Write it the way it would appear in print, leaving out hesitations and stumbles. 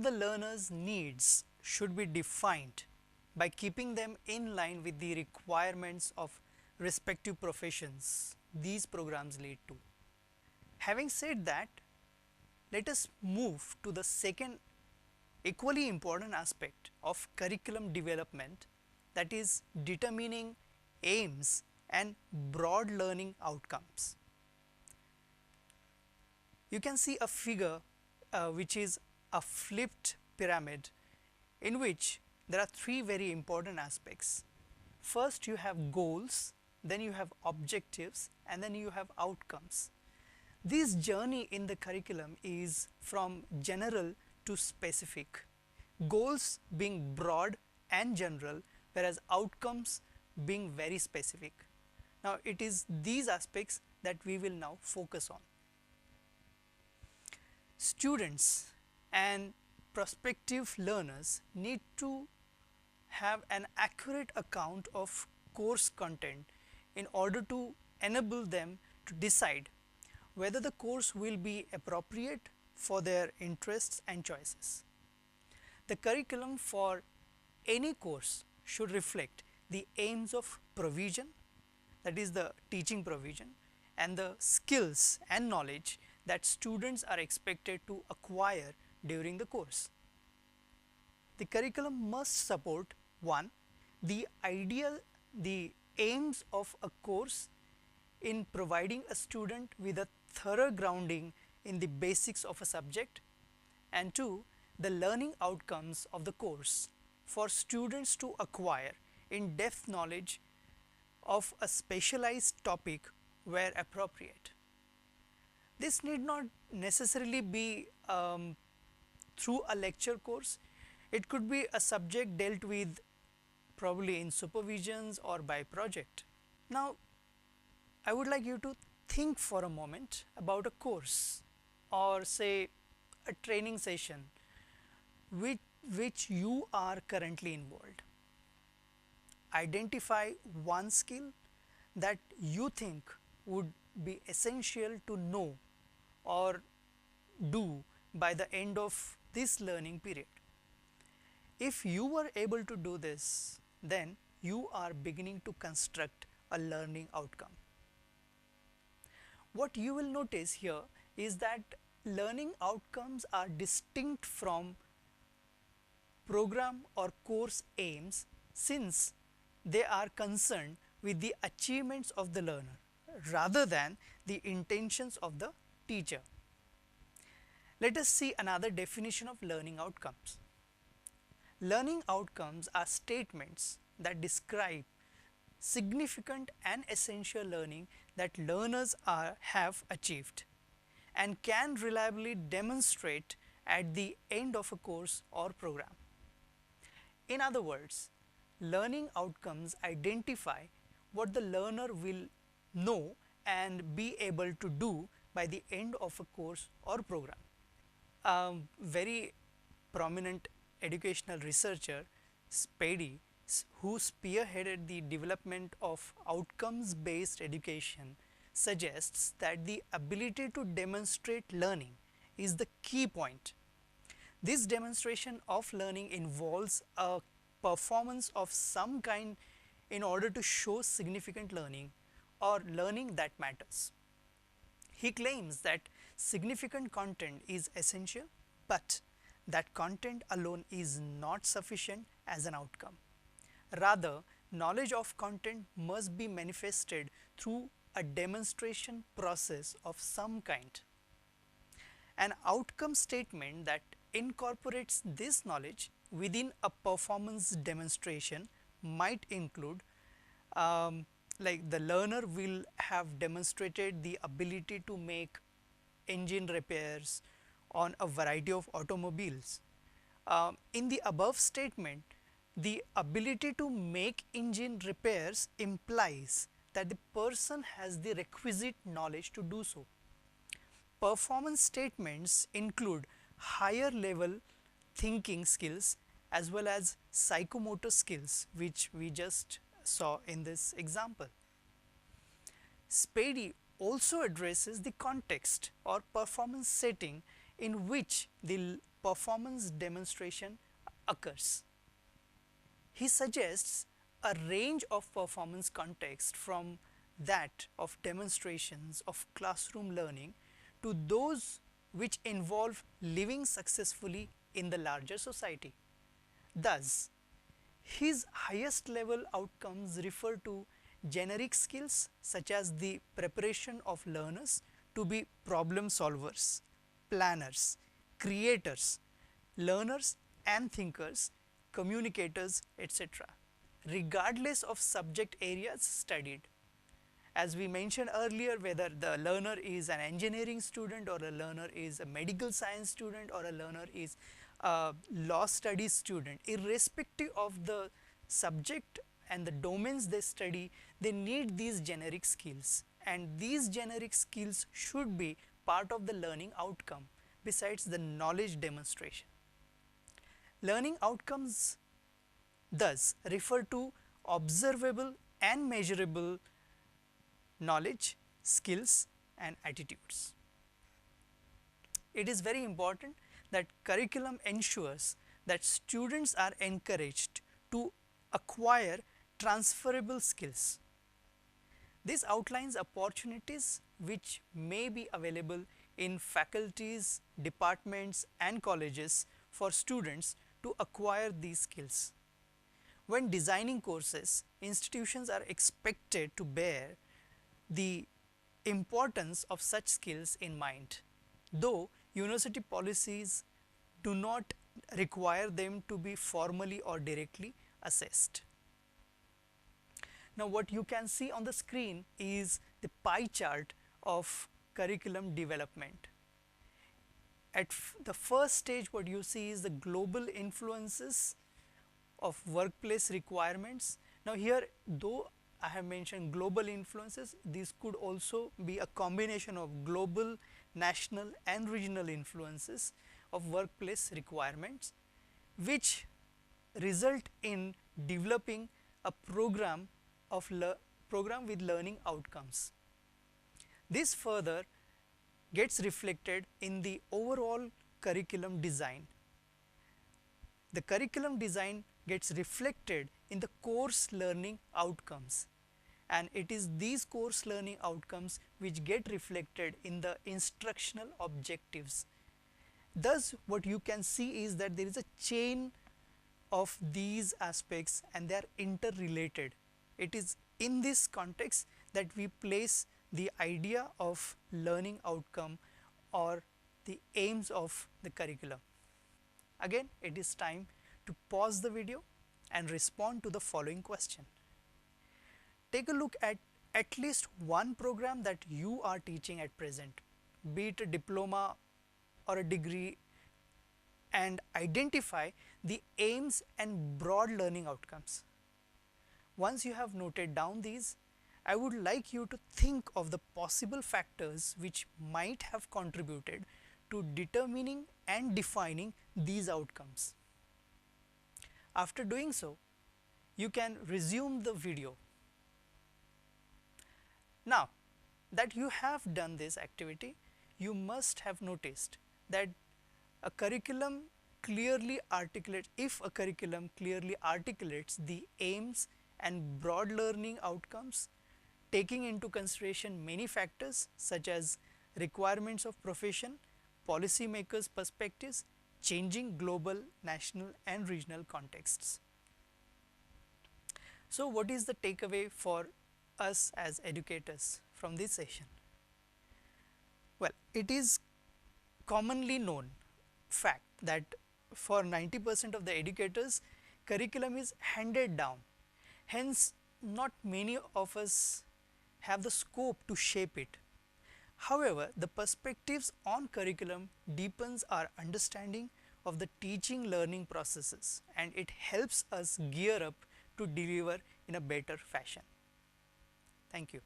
the learner's needs should be defined by keeping them in line with the requirements of respective professions these programs lead to. Having said that, let us move to the second equally important aspect of curriculum development, that is determining aims and broad learning outcomes. You can see a figure which is a flipped pyramid in which there are three very important aspects. First you have goals, then you have objectives, and then you have outcomes. This journey in the curriculum is from general to specific, goals being broad and general, whereas outcomes being very specific. Now it is these aspects that we will now focus on. Students and prospective learners need to have an accurate account of course content in order to enable them to decide whether the course will be appropriate for their interests and choices. The curriculum for any course should reflect the aims of provision, that is the teaching provision, and the skills and knowledge that students are expected to acquire during the course. The curriculum must support 1. The aims of a course in providing a student with a thorough grounding in the basics of a subject, and 2. The learning outcomes of the course for students to acquire in-depth knowledge of a specialized topic where appropriate. This need not necessarily be through a lecture course. It could be a subject dealt with probably in supervisions or by project. Now I would like you to think for a moment about a course or say a training session with which you are currently involved. Identify one skill that you think would be essential to know or do by the end of this learning period. If you were able to do this, then you are beginning to construct a learning outcome. What you will notice here is that learning outcomes are distinct from program or course aims, since they are concerned with the achievements of the learner rather than the intentions of the teacher. Let us see another definition of learning outcomes. Learning outcomes are statements that describe significant and essential learning that learners have achieved and can reliably demonstrate at the end of a course or program. In other words, learning outcomes identify what the learner will know and be able to do by the end of a course or program. A very prominent educational researcher, Spady, who spearheaded the development of outcomes-based education, suggests that the ability to demonstrate learning is the key point. This demonstration of learning involves a performance of some kind in order to show significant learning or learning that matters. He claims that significant content is essential, but that content alone is not sufficient as an outcome. Rather, knowledge of content must be manifested through a demonstration process of some kind. An outcome statement that incorporates this knowledge within a performance demonstration might include like the learner will have demonstrated the ability to make engine repairs on a variety of automobiles. In the above statement, the ability to make engine repairs implies that the person has the requisite knowledge to do so. Performance statements include higher level thinking skills as well as psychomotor skills, which we just saw in this example. Spady also addresses the context or performance setting in which the performance demonstration occurs. He suggests a range of performance context from that of demonstrations of classroom learning to those which involve living successfully in the larger society. Thus, his highest level outcomes refer to generic skills such as the preparation of learners to be problem solvers, planners, creators, learners and thinkers, communicators, etc., regardless of subject areas studied. As we mentioned earlier, whether the learner is an engineering student or a learner is a medical science student or a learner is a law studies student, irrespective of the subject and the domains they study, they need these generic skills, and these generic skills should be part of the learning outcome besides the knowledge demonstration. Learning outcomes thus refer to observable and measurable knowledge, skills and attitudes. It is very important that curriculum ensures that students are encouraged to acquire transferable skills. This outlines opportunities which may be available in faculties, departments and colleges for students to acquire these skills. When designing courses, institutions are expected to bear the importance of such skills in mind, though university policies do not require them to be formally or directly assessed. Now, what you can see on the screen is the pie chart of curriculum development. At the first stage, what you see is the global influences of workplace requirements. Now, here, though I have mentioned global influences, these could also be a combination of global, national and regional influences of workplace requirements, which result in developing a program with learning outcomes. This further gets reflected in the overall curriculum design. The curriculum design gets reflected in the course learning outcomes, and it is these course learning outcomes which get reflected in the instructional objectives. Thus, what you can see is that there is a chain of these aspects and they are interrelated. It is in this context that we place the idea of learning outcome or the aims of the curriculum. Again, it is time to pause the video and respond to the following question. Take a look at least one program that you are teaching at present, be it a diploma or a degree, and identify the aims and broad learning outcomes. Once you have noted down these, I would like you to think of the possible factors which might have contributed to determining and defining these outcomes. After doing so, you can resume the video. Now that you have done this activity, you must have noticed that a curriculum clearly articulates, if a curriculum clearly articulates the aims and broad learning outcomes, taking into consideration many factors such as requirements of profession, policymakers' perspectives, changing global, national and regional contexts. So, what is the takeaway for us as educators from this session? Well, it is commonly known fact that for 90% of the educators, curriculum is handed down. Hence, not many of us have the scope to shape it. However, the perspectives on curriculum deepens our understanding of the teaching learning processes, and it helps us gear up to deliver in a better fashion. Thank you.